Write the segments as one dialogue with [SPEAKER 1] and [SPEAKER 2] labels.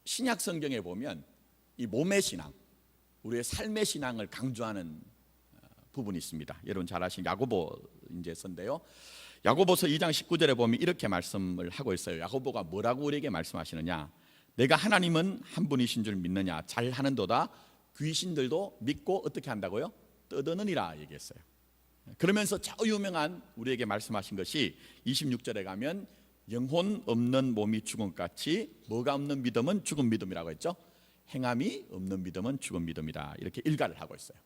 [SPEAKER 1] 신약 성경에 보면 이 몸의 신앙, 우리의 삶의 신앙을 강조하는 부분이 있습니다. 여러분 잘 아시는 야고보서인데요. 야고보서 2장 19절에 보면 이렇게 말씀을 하고 있어요. 야고보가 뭐라고 우리에게 말씀하시느냐? 내가 하나님은 한 분이신 줄 믿느냐? 잘하는도다 귀신들도 믿고 어떻게 한다고요? 떠드느니라 얘기했어요. 그러면서 저 유명한 우리에게 말씀하신 것이 26절에 가면 영혼 없는 몸이 죽은 것 같이 뭐가 없는 믿음은 죽은 믿음이라고 했죠. 행함이 없는 믿음은 죽은 믿음이다. 이렇게 일가를 하고 있어요.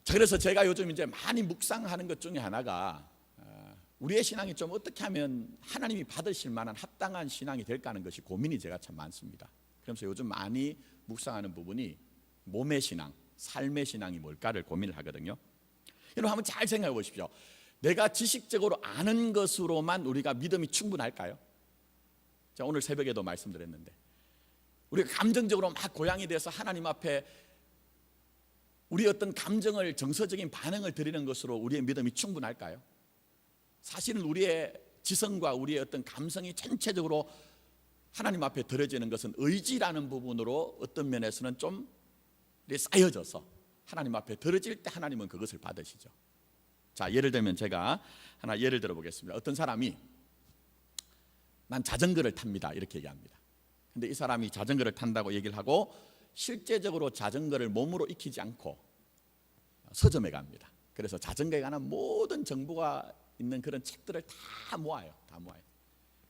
[SPEAKER 1] 자, 그래서 제가 요즘 이제 많이 묵상하는 것 중에 하나가 우리의 신앙이 좀 어떻게 하면 하나님이 받으실 만한 합당한 신앙이 될까 하는 것이 고민이 제가 참 많습니다. 그래서 요즘 많이 묵상하는 부분이 몸의 신앙, 삶의 신앙이 뭘까를 고민을 하거든요. 여러분 한번 잘 생각해 보십시오. 내가 지식적으로 아는 것으로만 우리가 믿음이 충분할까요? 자, 오늘 새벽에도 말씀드렸는데 우리가 감정적으로 막 고양이 돼서 하나님 앞에 우리 어떤 감정을 정서적인 반응을 드리는 것으로 우리의 믿음이 충분할까요? 사실은 우리의 지성과 우리의 어떤 감성이 전체적으로 하나님 앞에 드려지는 것은 의지라는 부분으로 어떤 면에서는 좀 쌓여져서 하나님 앞에 드려질 때 하나님은 그것을 받으시죠. 자, 예를 들면 제가 하나 예를 들어 보겠습니다. 어떤 사람이 난 자전거를 탑니다 이렇게 얘기합니다. 근데 이 사람이 자전거를 탄다고 얘기를 하고 실제적으로 자전거를 몸으로 익히지 않고 서점에 갑니다. 그래서 자전거에 관한 모든 정보가 있는 그런 책들을 다 모아요.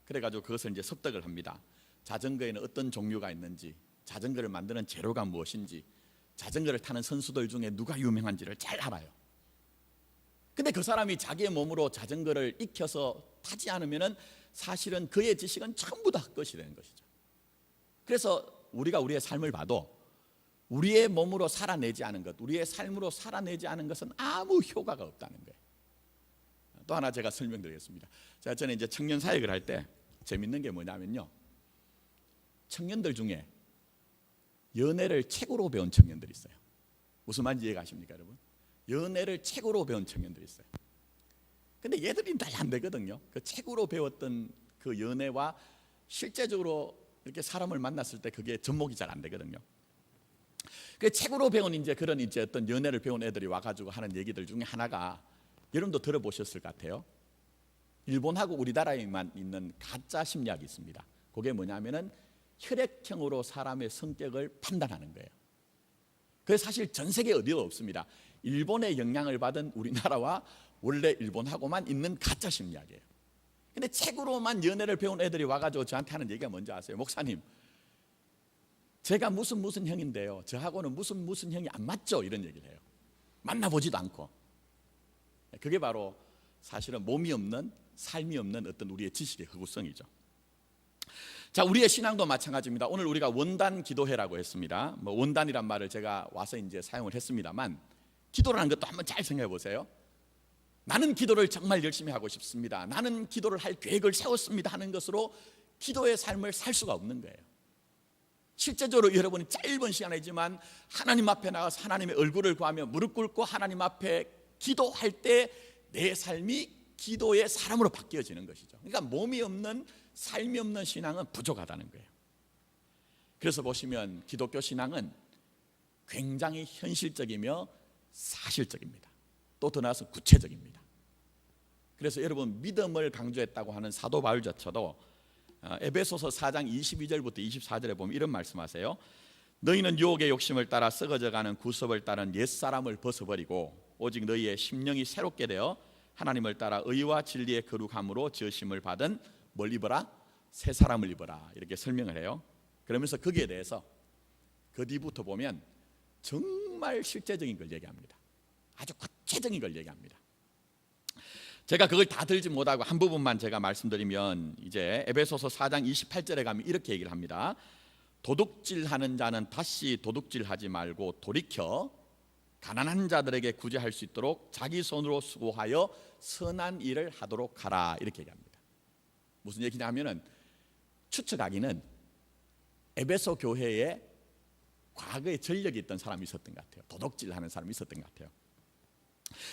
[SPEAKER 1] 그래가지고 그것을 이제 습득을 합니다. 자전거에는 어떤 종류가 있는지, 자전거를 만드는 재료가 무엇인지, 자전거를 타는 선수들 중에 누가 유명한지를 잘 알아요. 근데 그 사람이 자기의 몸으로 자전거를 익혀서 타지 않으면은 사실은 그의 지식은 전부 다 헛것이 되는 것이죠. 그래서 우리가 우리의 삶을 봐도 우리의 몸으로 살아내지 않은 것, 우리의 삶으로 살아내지 않은 것은 아무 효과가 없다는 거예요. 또 하나 제가 설명드리겠습니다. 저는 이제 청년 사역을 할 때 재밌는 게 뭐냐면요, 청년들 중에 연애를 책으로 배운 청년들이 있어요. 무슨 말인지 이해가십니까, 여러분? 연애를 책으로 배운 청년들이 있어요. 근데 얘들이 잘 안 되거든요. 그 책으로 배웠던 그 연애와 실제적으로 이렇게 사람을 만났을 때 그게 접목이 잘 안 되거든요. 그 책으로 배운 이제 그런 이제 어떤 연애를 배운 애들이 와가지고 하는 얘기들 중에 하나가, 여러분도 들어보셨을 것 같아요. 일본하고 우리나라에만 있는 가짜 심리학이 있습니다. 그게 뭐냐면은 혈액형으로 사람의 성격을 판단하는 거예요. 그게 사실 전 세계 어디도 없습니다. 일본의 영향을 받은 우리나라와 원래 일본하고만 있는 가짜 심리학이에요. 근데 책으로만 연애를 배운 애들이 와가지고 저한테 하는 얘기가 뭔지 아세요? 목사님, 제가 무슨 형인데요, 저하고는 무슨 형이 안 맞죠? 이런 얘기를 해요. 만나보지도 않고. 그게 바로 사실은 몸이 없는, 삶이 없는 어떤 우리의 지식의 허구성이죠. 자, 우리의 신앙도 마찬가지입니다. 오늘 우리가 원단 기도회라고 했습니다. 원단이란 말을 제가 와서 이제 사용을 했습니다만, 기도라는 것도 한번 잘 생각해 보세요. 나는 기도를 정말 열심히 하고 싶습니다, 나는 기도를 할 계획을 세웠습니다 하는 것으로 기도의 삶을 살 수가 없는 거예요. 실제적으로 여러분이 짧은 시간이지만 하나님 앞에 나가서 하나님의 얼굴을 구하며 무릎 꿇고 하나님 앞에 기도할 때 내 삶이 기도의 사람으로 바뀌어지는 것이죠. 그러니까 몸이 없는, 삶이 없는 신앙은 부족하다는 거예요. 그래서 보시면 기독교 신앙은 굉장히 현실적이며 사실적입니다. 또 더 나아가서 구체적입니다. 그래서 여러분, 믿음을 강조했다고 하는 사도 바울조차도 에베소서 4장 22절부터 24절에 보면 이런 말씀하세요. 너희는 유혹의 욕심을 따라 썩어져가는 구습을 따른 옛사람을 벗어버리고 오직 너희의 심령이 새롭게 되어 하나님을 따라 의와 진리의 거룩함으로 지으심을 받은 뭘 입어라? 새 사람을 입어라. 이렇게 설명을 해요. 그러면서 거기에 대해서 그 뒤부터 보면 정말 실제적인 걸 얘기합니다. 아주 구체적인 걸 얘기합니다. 제가 그걸 다 들지 못하고 한 부분만 제가 말씀드리면, 이제 에베소서 4장 28절에 가면 이렇게 얘기를 합니다. 도둑질하는 자는 다시 도둑질하지 말고 돌이켜 가난한 자들에게 구제할 수 있도록 자기 손으로 수고하여 선한 일을 하도록 하라. 이렇게 얘기합니다. 무슨 얘기냐면은, 추측하기는 에베소 교회에 과거에 전력이 있던 사람이 있었던 것 같아요. 도둑질하는 사람이 있었던 것 같아요.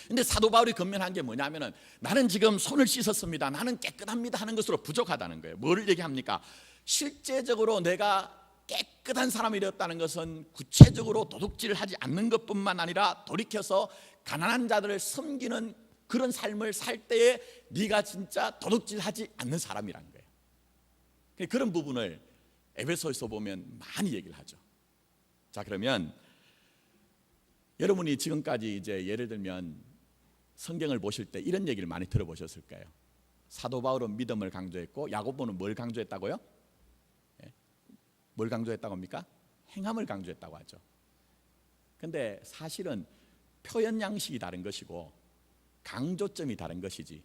[SPEAKER 1] 근데 사도 바울이 건면한 게 뭐냐면은, 나는 지금 손을 씻었습니다, 나는 깨끗합니다 하는 것으로 부족하다는 거예요. 뭐를 얘기합니까? 실제적으로 내가 깨끗한 사람이 되었다는 것은 구체적으로 도둑질을 하지 않는 것뿐만 아니라 돌이켜서 가난한 자들을 섬기는 그런 삶을 살 때에 네가 진짜 도둑질하지 않는 사람이라는 거예요. 그런 부분을 에베소에서 보면 많이 얘기를 하죠. 자, 그러면 여러분이 지금까지 이제 예를 들면 성경을 보실 때 이런 얘기를 많이 들어보셨을 거예요. 사도 바울은 믿음을 강조했고 야고보는 뭘 강조했다고요? 뭘 강조했다고 합니까? 행함을 강조했다고 하죠. 근데 사실은 표현 양식이 다른 것이고 강조점이 다른 것이지,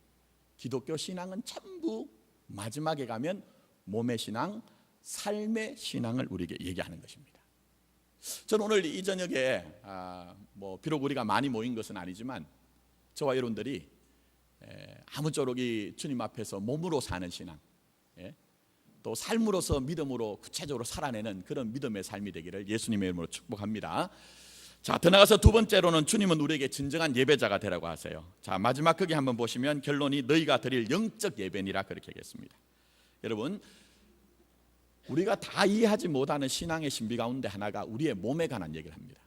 [SPEAKER 1] 기독교 신앙은 전부 마지막에 가면 몸의 신앙, 삶의 신앙을 우리에게 얘기하는 것입니다. 저는 오늘 이 저녁에 비록 우리가 많이 모인 것은 아니지만 저와 여러분들이 아무쪼록 이 주님 앞에서 몸으로 사는 신앙, 또 삶으로서 믿음으로 구체적으로 살아내는 그런 믿음의 삶이 되기를 예수님의 이름으로 축복합니다. 자, 더 나가서 두 번째로는 주님은 우리에게 진정한 예배자가 되라고 하세요. 자, 마지막 거기 한번 보시면 결론이 너희가 드릴 영적 예배니라 그렇게 하겠습니다. 여러분, 우리가 다 이해하지 못하는 신앙의 신비 가운데 하나가 우리의 몸에 관한 얘기를 합니다.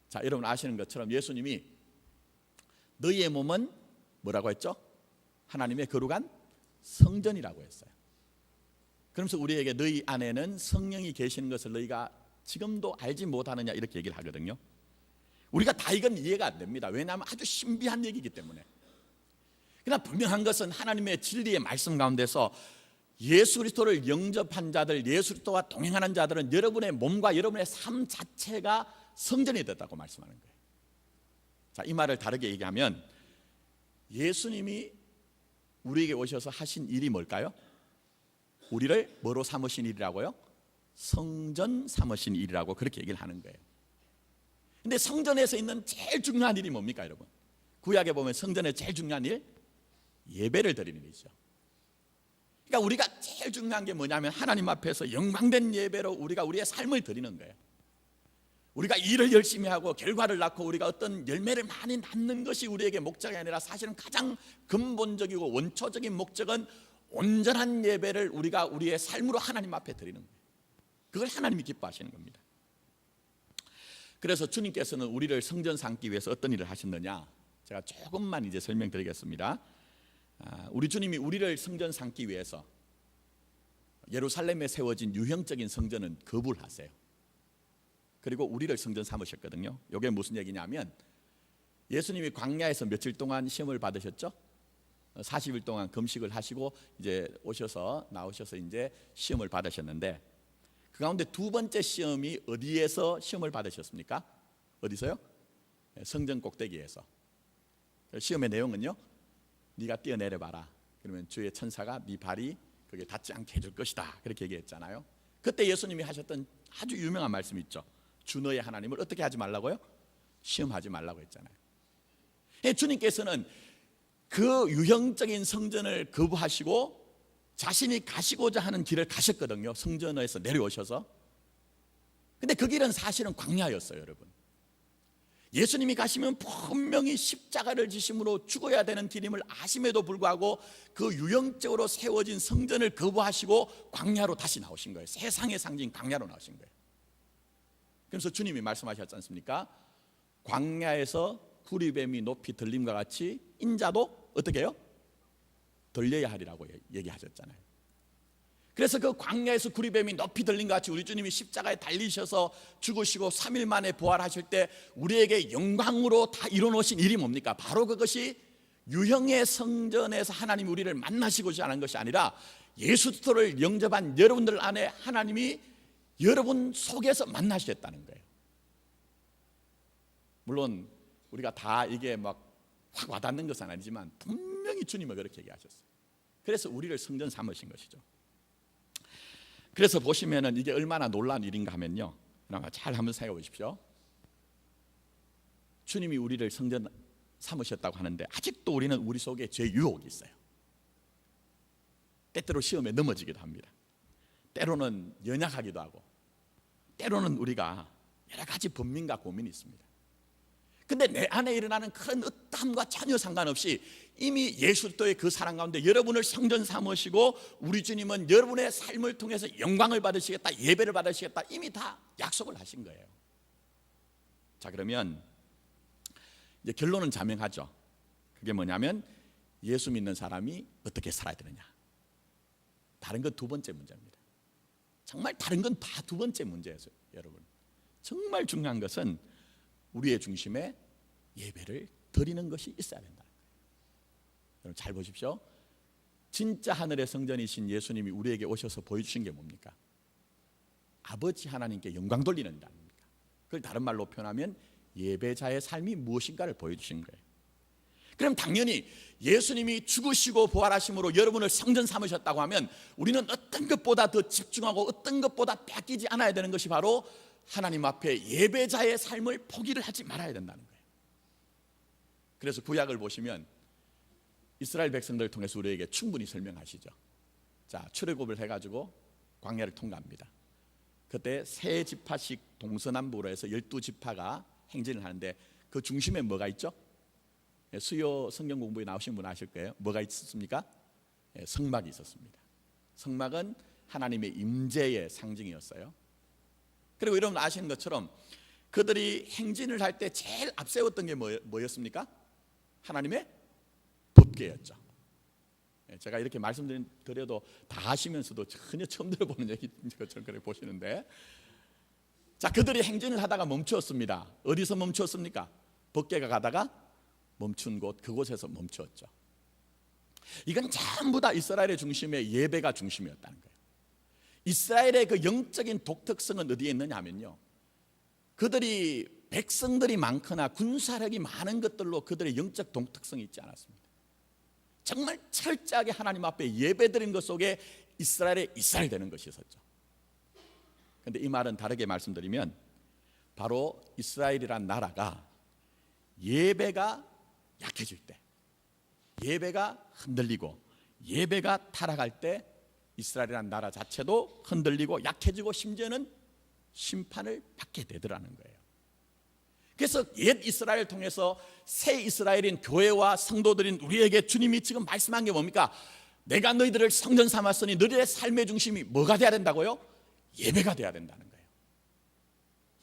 [SPEAKER 1] 자, 여러분 아시는 것처럼 예수님이 너희의 몸은 뭐라고 했죠? 하나님의 거룩한 성전이라고 했어요. 그러면서 우리에게 너희 안에는 성령이 계시는 것을 너희가 지금도 알지 못하느냐 이렇게 얘기를 하거든요. 우리가 다 이건 이해가 안 됩니다. 왜냐하면 아주 신비한 얘기이기 때문에. 그러나 분명한 것은 하나님의 진리의 말씀 가운데서 예수 그리스도를 영접한 자들, 예수 그리스도와 동행하는 자들은 여러분의 몸과 여러분의 삶 자체가 성전이 됐다고 말씀하는 거예요. 자, 이 말을 다르게 얘기하면 예수님이 우리에게 오셔서 하신 일이 뭘까요? 우리를 뭐로 삼으신 일이라고요? 성전 삼으신 일이라고 그렇게 얘기를 하는 거예요. 근데 성전에서 있는 제일 중요한 일이 뭡니까, 여러분? 구약에 보면 성전의 제일 중요한 일, 예배를 드리는 일이죠. 그러니까 우리가 제일 중요한 게 뭐냐면 하나님 앞에서 영광된 예배로 우리가 우리의 삶을 드리는 거예요. 우리가 일을 열심히 하고 결과를 낳고 우리가 어떤 열매를 많이 낳는 것이 우리에게 목적이 아니라 사실은 가장 근본적이고 원초적인 목적은 온전한 예배를 우리가 우리의 삶으로 하나님 앞에 드리는 거예요. 그걸 하나님이 기뻐하시는 겁니다. 그래서 주님께서는 우리를 성전 삼기 위해서 어떤 일을 하셨느냐, 제가 조금만 이제 설명드리겠습니다. 우리 주님이 우리를 성전 삼기 위해서 예루살렘에 세워진 유형적인 성전은 거부를 하세요. 그리고 우리를 성전 삼으셨거든요. 이게 무슨 얘기냐면 예수님이 광야에서 며칠 동안 시험을 받으셨죠? 40일 동안 금식을 하시고 이제 나오셔서 이제 시험을 받으셨는데 그 가운데 두 번째 시험이 어디에서 시험을 받으셨습니까? 어디서요? 성전 꼭대기에서. 시험의 내용은요, 네가 뛰어내려 봐라. 그러면 주의 천사가 네 발이 거기에 닿지 않게 해줄 것이다. 그렇게 얘기했잖아요. 그때 예수님이 하셨던 아주 유명한 말씀이 있죠. 주 너의 하나님을 어떻게 하지 말라고요? 시험하지 말라고 했잖아요. 주님께서는 그 유형적인 성전을 거부하시고 자신이 가시고자 하는 길을 가셨거든요. 성전에서 내려오셔서. 근데 그 길은 사실은 광야였어요, 여러분. 예수님이 가시면 분명히 십자가를 지심으로 죽어야 되는 길임을 아심에도 불구하고 그 유형적으로 세워진 성전을 거부하시고 광야로 다시 나오신 거예요. 세상의 상징 광야로 나오신 거예요. 그래서 주님이 말씀하셨지 않습니까? 광야에서 구리뱀이 높이 들림과 같이 인자도 어떻게 해요? 들려야 하리라고 얘기하셨잖아요. 그래서 그 광야에서 구리뱀이 높이 들림과 같이 우리 주님이 십자가에 달리셔서 죽으시고 3일 만에 부활하실 때 우리에게 영광으로 다 이뤄놓으신 일이 뭡니까? 바로 그것이 유형의 성전에서 하나님이 우리를 만나시고자 하는 것이 아니라 예수 그리스도를 영접한 여러분들 안에 하나님이 여러분 속에서 만나시겠다는 거예요. 물론 우리가 다 이게 막 확 와닿는 것은 아니지만 분명히 주님은 그렇게 얘기하셨어요. 그래서 우리를 성전 삼으신 것이죠. 그래서 보시면은 이게 얼마나 놀라운 일인가 하면요, 잘 한번 생각해 보십시오. 주님이 우리를 성전 삼으셨다고 하는데 아직도 우리는 우리 속에 죄 유혹이 있어요. 때때로 시험에 넘어지기도 합니다. 때로는 연약하기도 하고 때로는 우리가 여러 가지 번민과 고민이 있습니다. 근데 내 안에 일어나는 그런 어떠함과 전혀 상관없이 이미 예수 그리스도의 그 사랑 가운데 여러분을 성전 삼으시고 우리 주님은 여러분의 삶을 통해서 영광을 받으시겠다, 예배를 받으시겠다, 이미 다 약속을 하신 거예요. 자, 그러면 이제 결론은 자명하죠. 그게 뭐냐면 예수 믿는 사람이 어떻게 살아야 되느냐. 다른 건 두 번째 문제입니다. 정말 다른 건 다 두 번째 문제예요, 여러분. 정말 중요한 것은 우리의 중심에 예배를 드리는 것이 있어야 된다. 여러분 잘 보십시오. 진짜 하늘의 성전이신 예수님이 우리에게 오셔서 보여주신 게 뭡니까? 아버지 하나님께 영광 돌리는 일 아닙니까? 그걸 다른 말로 표현하면 예배자의 삶이 무엇인가를 보여주신 거예요. 그럼 당연히 예수님이 죽으시고 부활하심으로 여러분을 성전 삼으셨다고 하면 우리는 어떤 것보다 더 집중하고 어떤 것보다 뺏기지 않아야 되는 것이 바로 하나님 앞에 예배자의 삶을 포기를 하지 말아야 된다는 거예요. 그래서 구약을 보시면 이스라엘 백성들을 통해서 우리에게 충분히 설명하시죠. 자, 출애굽을 해가지고 광야를 통과합니다. 그때 세 지파씩 동서남북으로 해서 12지파가 행진을 하는데 그 중심에 뭐가 있죠? 수요 성경 공부에 나오신 분 아실 거예요. 뭐가 있었습니까? 성막이 있었습니다. 성막은 하나님의 임재의 상징이었어요. 그리고 여러분 아시는 것처럼 그들이 행진을 할 때 제일 앞세웠던 게 뭐였습니까? 하나님의 덮개였죠. 제가 이렇게 말씀드려도 다 하시면서도 전혀 처음 들어보는 얘기인 것처럼 그렇게 보시는데, 자, 그들이 행진을 하다가 멈추었습니다. 어디서 멈추었습니까? 덮개가 가다가 멈춘 곳, 그곳에서 멈추었죠. 이건 전부 다 이스라엘의 중심에 예배가 중심이었다는 거예요. 이스라엘의 그 영적인 독특성은 어디에 있느냐 하면요, 그들이 백성들이 많거나 군사력이 많은 것들로 그들의 영적 독특성이 있지 않았습니다. 정말 철저하게 하나님 앞에 예배드린 것 속에 이스라엘의 이스라엘 되는 것이 있었죠. 그런데 이 말은 다르게 말씀드리면 바로 이스라엘이란 나라가 예배가 약해질 때, 예배가 흔들리고 예배가 타락할 때 이스라엘이란 나라 자체도 흔들리고 약해지고 심지어는 심판을 받게 되더라는 거예요. 그래서 옛 이스라엘을 통해서 새 이스라엘인 교회와 성도들인 우리에게 주님이 지금 말씀한 게 뭡니까? 내가 너희들을 성전 삼았으니 너희들의 삶의 중심이 뭐가 돼야 된다고요? 예배가 돼야 된다는 거예요.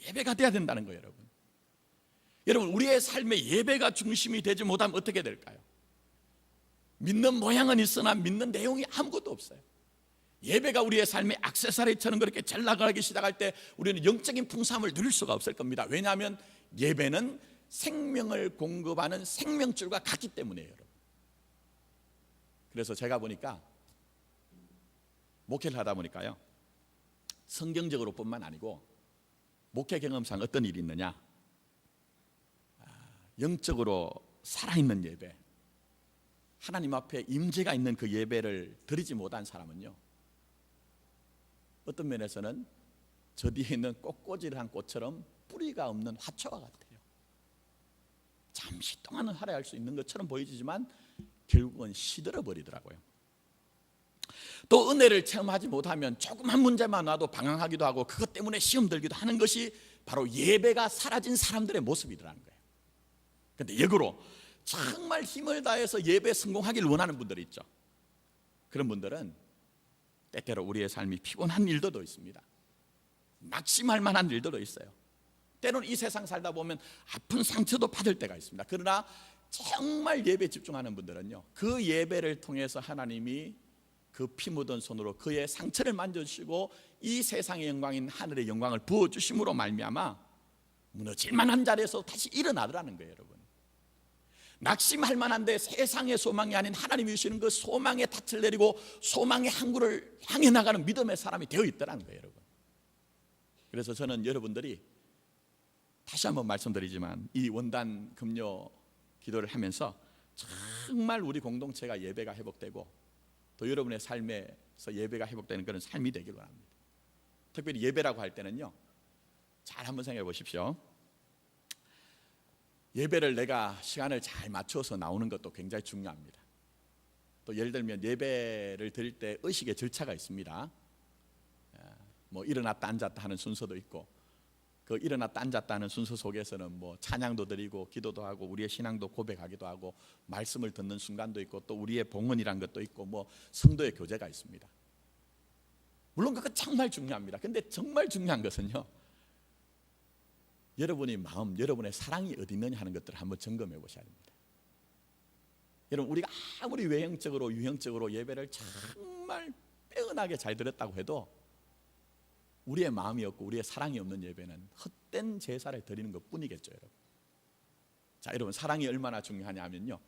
[SPEAKER 1] 예배가 돼야 된다는 거예요, 여러분. 여러분, 우리의 삶의 예배가 중심이 되지 못하면 어떻게 될까요? 믿는 모양은 있으나 믿는 내용이 아무것도 없어요. 예배가 우리의 삶의 액세서리처럼 그렇게 잘 나가기 시작할 때 우리는 영적인 풍성함을 누릴 수가 없을 겁니다. 왜냐하면 예배는 생명을 공급하는 생명줄과 같기 때문이에요, 여러분. 그래서 제가 보니까 목회를 하다 보니까요, 성경적으로 뿐만 아니고 목회 경험상 어떤 일이 있느냐, 영적으로 살아있는 예배, 하나님 앞에 임재가 있는 그 예배를 드리지 못한 사람은요, 어떤 면에서는 저 뒤에 있는 꽃꽂이를 한 꽃처럼 뿌리가 없는 화초와 같아요. 잠시 동안은 활약할 수 있는 것처럼 보이지만 결국은 시들어 버리더라고요. 또 은혜를 체험하지 못하면 조그만 문제만 와도 방황하기도 하고 그것 때문에 시험 들기도 하는 것이 바로 예배가 사라진 사람들의 모습이더라는 거예요. 그런데 역으로 정말 힘을 다해서 예배에 성공하기를 원하는 분들이 있죠. 그런 분들은 때때로 우리의 삶이 피곤한 일들도 있습니다. 낙심할 만한 일들도 있어요. 때로는 이 세상 살다 보면 아픈 상처도 받을 때가 있습니다. 그러나 정말 예배에 집중하는 분들은요, 그 예배를 통해서 하나님이 그 피 묻은 손으로 그의 상처를 만져주시고 이 세상의 영광인 하늘의 영광을 부어주심으로 말미암아 무너질 만한 자리에서 다시 일어나더라는 거예요, 여러분. 낙심할 만한데 세상의 소망이 아닌 하나님이 주시는 그 소망의 닻을 내리고 소망의 항구를 향해 나가는 믿음의 사람이 되어 있더라는 거예요, 여러분. 그래서 저는 여러분들이 다시 한번 말씀드리지만 이 원단 금요 기도를 하면서 정말 우리 공동체가 예배가 회복되고 또 여러분의 삶에서 예배가 회복되는 그런 삶이 되길 바랍니다. 특별히 예배라고 할 때는요, 잘 한번 생각해 보십시오. 예배를 내가 시간을 잘 맞춰서 나오는 것도 굉장히 중요합니다. 또 예를 들면 예배를 드릴 때 의식의 절차가 있습니다. 뭐 일어났다 앉았다 하는 순서도 있고, 그 일어났다 앉았다 하는 순서 속에서는 뭐 찬양도 드리고 기도도 하고 우리의 신앙도 고백하기도 하고 말씀을 듣는 순간도 있고 또 우리의 봉헌이란 것도 있고 뭐 성도의 교제가 있습니다. 물론 그거 정말 중요합니다. 근데 정말 중요한 것은요, 여러분의 마음, 여러분의 사랑이 어디 있느냐 하는 것들을 한번 점검해 보셔야 됩니다. 여러분, 우리가 아무리 외형적으로 유형적으로 예배를 정말 빼어나게 잘 드렸다고 해도 우리의 마음이 없고 우리의 사랑이 없는 예배는 헛된 제사를 드리는 것 뿐이겠죠. 여러분. 자, 여러분, 사랑이 얼마나 중요하냐 하면요,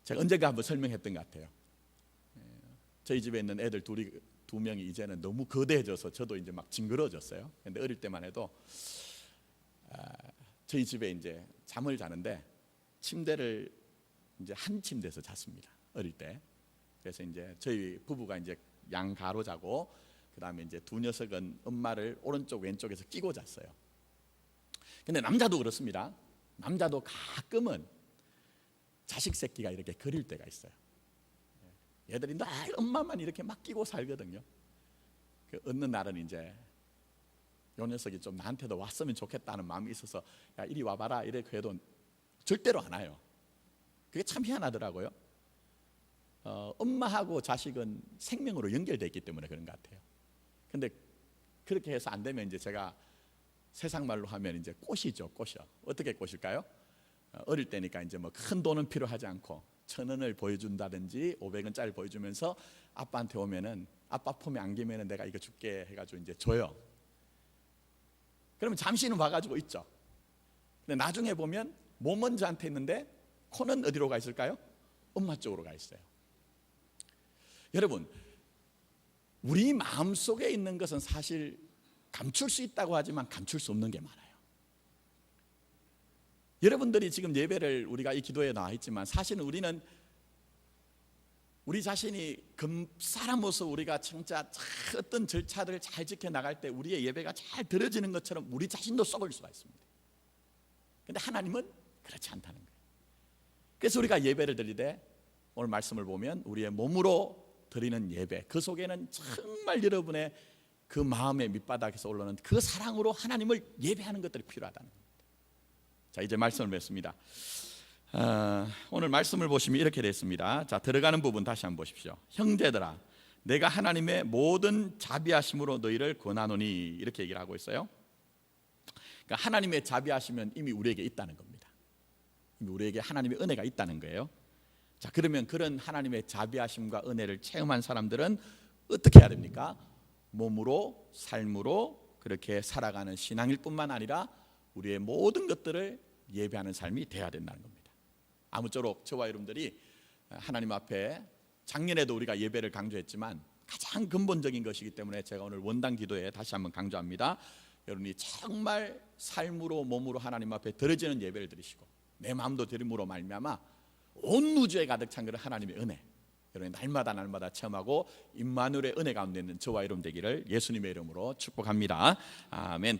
[SPEAKER 1] 제가 언젠가 한번 설명했던 것 같아요. 저희 집에 있는 애들 두 명이 이제는 너무 거대해져서 저도 이제 막 징그러워졌어요. 근데 어릴 때만 해도 저희 집에 이제 잠을 자는데 침대를 이제 한 침대에서 잤습니다. 어릴 때. 그래서 이제 저희 부부가 이제 양가로 자고 그다음에 이제 두 녀석은 엄마를 오른쪽 왼쪽에서 끼고 잤어요. 근데 남자도 그렇습니다. 남자도 가끔은 자식 새끼가 이렇게 거릴 때가 있어요. 얘들이 늘 엄마만 이렇게 막 끼고 살거든요. 그 어느 날은 이제 요 녀석이 좀 나한테도 왔으면 좋겠다는 마음이 있어서 야 이리 와봐라 이렇게 해도 절대로 안 와요. 그게 참 희한하더라고요. 엄마하고 자식은 생명으로 연결되어 있기 때문에 그런 것 같아요. 근데 그렇게 해서 안 되면 이제 제가 세상 말로 하면 이제 꼬시죠. 꼬셔. 어떻게 꼬실까요? 어릴 때니까 이제 뭐 큰 돈은 필요하지 않고 1,000원을 보여준다든지 500원짜리 보여주면서 아빠한테 오면은 아빠 폼에 안기면은 내가 이거 줄게 해가지고 이제 줘요. 그러면 잠시는 봐가지고 있죠. 근데 나중에 보면 몸은 저한테 있는데 코는 어디로 가 있을까요? 엄마 쪽으로 가 있어요. 여러분, 우리 마음속에 있는 것은 사실 감출 수 있다고 하지만 감출 수 없는 게 많아요. 여러분들이 지금 예배를 우리가 이 기도에 나와 있지만 사실은 우리는 우리 자신이 사람으로서 우리가 진짜 어떤 절차들을 잘 지켜나갈 때 우리의 예배가 잘 드려지는 것처럼 우리 자신도 썩을 수가 있습니다. 그런데 하나님은 그렇지 않다는 거예요. 그래서 우리가 예배를 드릴 때 오늘 말씀을 보면 우리의 몸으로 드리는 예배, 그 속에는 정말 여러분의 그 마음의 밑바닥에서 올라오는 그 사랑으로 하나님을 예배하는 것들이 필요하다는 겁니다. 자, 이제 말씀을 맺습니다. 오늘 말씀을 보시면 이렇게 됐습니다. 자, 들어가는 부분 다시 한번 보십시오. 형제들아, 내가 하나님의 모든 자비하심으로 너희를 권하노니, 이렇게 얘기를 하고 있어요. 그러니까 하나님의 자비하심은 이미 우리에게 있다는 겁니다. 이미 우리에게 하나님의 은혜가 있다는 거예요. 자, 그러면 그런 하나님의 자비하심과 은혜를 체험한 사람들은 어떻게 해야 됩니까? 몸으로, 삶으로 그렇게 살아가는 신앙일 뿐만 아니라 우리의 모든 것들을 예배하는 삶이 돼야 된다는 겁니다. 아무쪼록 저와 여러분들이 하나님 앞에 작년에도 우리가 예배를 강조했지만 가장 근본적인 것이기 때문에 제가 오늘 원당 기도에 다시 한번 강조합니다. 여러분이 정말 삶으로 몸으로 하나님 앞에 드려지는 예배를 드리시고 내 마음도 드림으로 말미암아 온 우주에 가득 찬 그런 하나님의 은혜, 여러분이 날마다 체험하고 임마누엘의 은혜 가운데 있는 저와 여러분 되기를 예수님의 이름으로 축복합니다. 아멘.